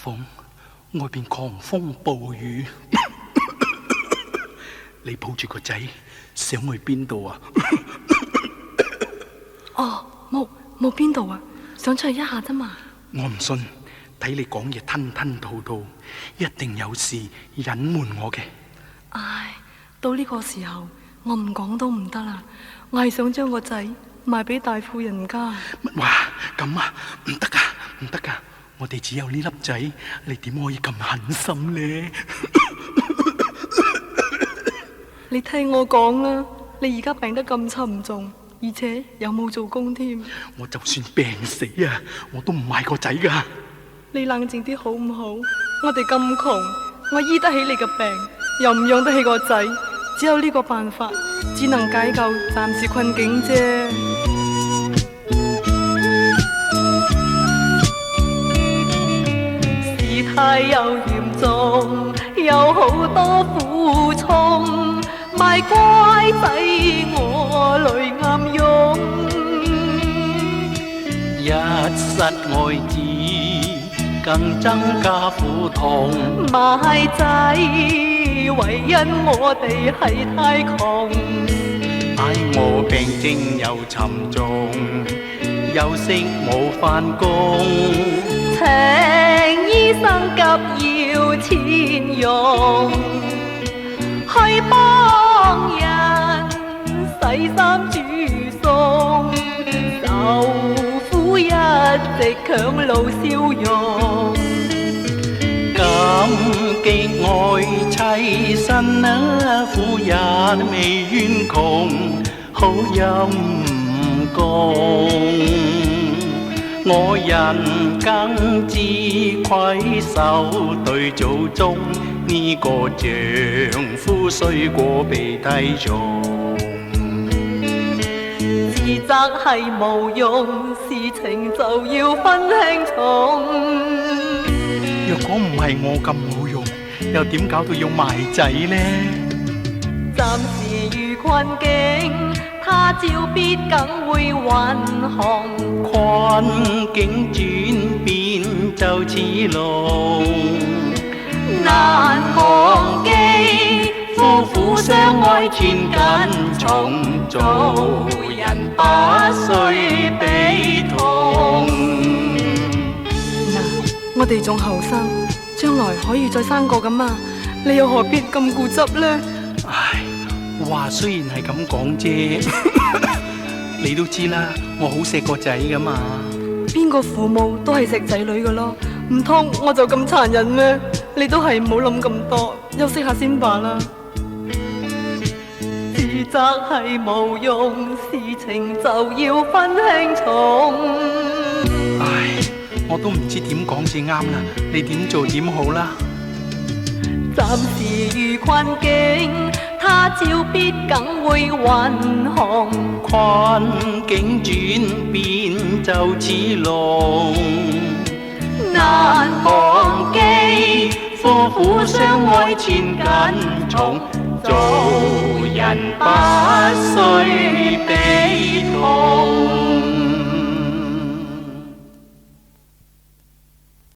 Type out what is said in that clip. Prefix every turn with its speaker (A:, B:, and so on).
A: 鳳，外邊狂風暴雨，你抱住個仔想去邊度啊？
B: 哦，冇邊度啊，想出去一下啫嘛。
A: 我唔信，睇你講嘢吞吞吐吐，一定有事隱瞞我嘅。
B: 唉，到呢個時候，我唔講都唔得啦。我係想將個仔賣俾大富人家。
A: 乜話咁啊？唔得噶，唔得噶！我哋只有呢粒仔，你點可以咁狠心呢？
B: 你聽我講啦，你而家病得咁沉重，而且又冇做工添。
A: 我就算病死啊，我都唔賣個仔噶。
B: 你冷靜啲好唔好？我哋咁窮，我醫得起你嘅病，又唔養得起個仔，只有呢個辦法，只能解救暫時困境啫。事態又嚴重，有好多苦衷，賣乖仔我淚暗湧，
A: 一失愛子更增加苦痛。
B: 賣仔為因我哋係太窮，
A: 唉，我病症又沉重，休息冇返工，
B: 請醫生急要錢用，去幫人洗衫煮餸，受苦一直強露笑容，
A: 感激愛妻身啊，婦人未冤窮，好陰公。我人更自愧疚，對祖宗呢個丈夫衰過被睇重。
B: 自責係無用，事情就要分輕重。
A: 若果唔係我咁冇用，又點搞到要賣仔呢？
B: 暫時遇困境，他朝必梗會還紅。
A: 困境轉變就似龍，
B: 難忘記夫婦相愛千斤重，做人不需悲痛。我哋仲後生，將來可以再生個噶嘛，你又何必咁固執呢？
A: 唉，話雖然係咁講啫，你都知啦，我好錫個仔噶嘛。
B: 邊個父母都係錫仔女噶咯，唔通我就咁殘忍咩？你都係唔好諗咁多，休息下先罷啦。自責係無用，事情就要分輕重。
A: 唉，我都唔知點講至啱啦，你點做點好啦。
B: 暫時遇困境，他朝必梗會還紅。
A: 困境轉變就似龍，
B: 難忘記
A: 夫婦相愛千斤重，做人不需悲痛。